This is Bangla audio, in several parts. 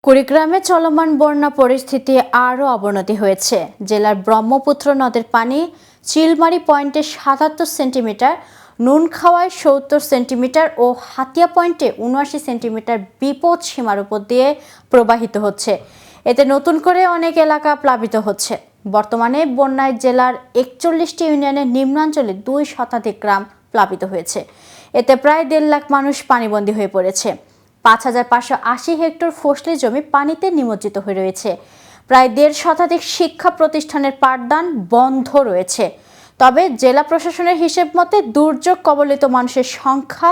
কুড়িগ্রামে চলমান বন্যা পরিস্থিতি আরও অবনতি হয়েছে। জেলার ব্রহ্মপুত্র নদের পানি চিলমারি পয়েন্টে ৭৭ সেন্টিমিটার, নুনখাওয়ায় ৭০ সেন্টিমিটার ও হাতিয়া পয়েন্টে ৭৯ সেন্টিমিটার বিপদ সীমার উপর দিয়ে প্রবাহিত হচ্ছে। এতে নতুন করে অনেক এলাকা প্লাবিত হচ্ছে। বর্তমানে বন্যায় জেলার ৪১টি ইউনিয়নের নিম্নাঞ্চলে ২ শতাধিক গ্রাম প্লাবিত হয়েছে। এতে প্রায় ১.৫ লাখ মানুষ পানিবন্দী হয়ে পড়েছে। ৫,৫৮০ হেক্টর ফসলি জমি পানিতে নিমজ্জিত হয়ে রয়েছে। প্রায় ১.৫ শতাধিক শিক্ষা প্রতিষ্ঠানের পাঠদান বন্ধ রয়েছে। তবে জেলা প্রশাসনের হিসেব মতে দুর্যোগ কবলিত মানুষের সংখ্যা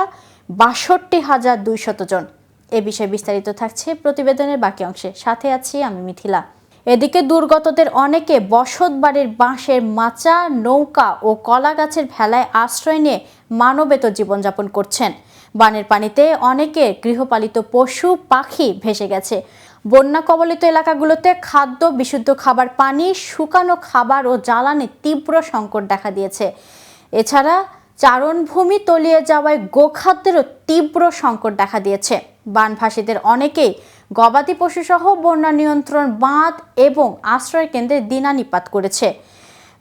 ৬২,২০০ জন। এ বিষয়ে বিস্তারিত থাকছে প্রতিবেদনের বাকি অংশে। সাথে আছি আমি মিথিলা। এদিকে দুর্গতদের অনেকে বসত বাড়ির বাঁশের মাচা, নৌকা ও কলা গাছের ভেলায় আশ্রয় নিয়ে মানবেতর জীবনযাপন করছেন। বানের পানিতে অনেকে গৃহপালিত পশু পাখি ভেসে গেছে। বন্যা কবলিত এলাকাগুলোতে খাদ্য, বিশুদ্ধ খাবার পানি, শুকানো খাবার ও জ্বালানির তীব্র সংকট দেখা দিয়েছে। এছাড়া চারণভূমি তলিয়ে যাওয়ায় গোখাদ্যেরও তীব্র সংকট দেখা দিয়েছে। বানভাসীদের অনেকেই গবাদি পশুসহ বন্যা নিয়ন্ত্রণ বাঁধ এবং আশ্রয় কেন্দ্রে দিনানিপাত করেছে।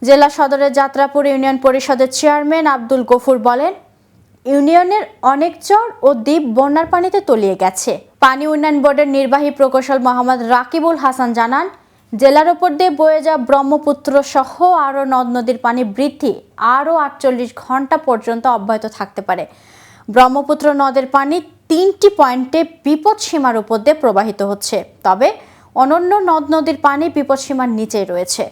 জেলা সদরের যাত্রাপুর ইউনিয়ন পরিষদের চেয়ারম্যান আব্দুল গফুর বলেন, ইউনিয়নের অনেক চর ও দ্বীপ বন্যার পানিতে তলিয়ে গেছে। পানি উন্নয়ন বোর্ডের নির্বাহী প্রকৌশল মোহাম্মদ রাকিবুল হাসান জানান, জেলার ওপর দিয়ে বয়ে যাওয়া ব্রহ্মপুত্র সহ আরও নদ নদীর পানি বৃদ্ধি আরও ৪৮ ঘন্টা পর্যন্ত অব্যাহত থাকতে পারে। ব্রহ্মপুত্র নদের পানি ৩টি পয়েন্টে বিপদসীমার উপর দিয়ে প্রবাহিত হচ্ছে। তবে অন্যান্য নদ নদীর পানি বিপদসীমার নিচেই রয়েছে।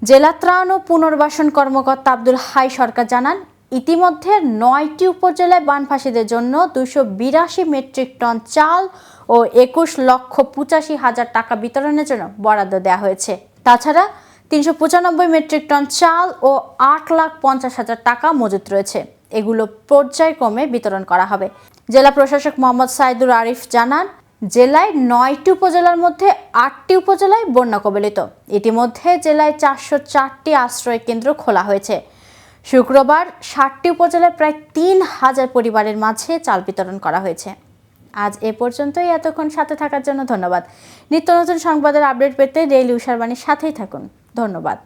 জেলা ত্রাণ ও পুনর্বাসন কর্মকর্তা আব্দুল হাই সরকার জানান, ইতিমধ্যে ৯টি উপজেলায় বানভাসীদের জন্য ২৮২ মেট্রিক টন চাল ও ২১,৮৫,০০০ টাকা বিতরণের জন্য বরাদ্দ দেওয়া হয়েছে। তাছাড়া ৩৯৫ মেট্রিক টন চাল ও ৮,৫০,০০০ টাকা মজুত রয়েছে। এগুলো পর্যায়ক্রমে বিতরণ করা হবে। জেলা প্রশাসক মোহাম্মদ সাইদুর আরিফ জানান, জেলায় ৯টি উপজেলার মধ্যে ৮টি উপজেলায় বন্যা কবলিত। ইতিমধ্যে জেলায় ৪০৪টি আশ্রয় কেন্দ্র খোলা হয়েছে। শুক্রবার ৬০টি উপজেলায় প্রায় ৩,০০০ পরিবারের মাঝে চাল বিতরণ করা হয়েছে। আজ এ পর্যন্তই। এতক্ষণ সাথে থাকার জন্য ধন্যবাদ। নিত্য নতুন সংবাদের আপডেট পেতে ডেইলি উষারবাণীর সাথেই থাকুন। ধন্যবাদ।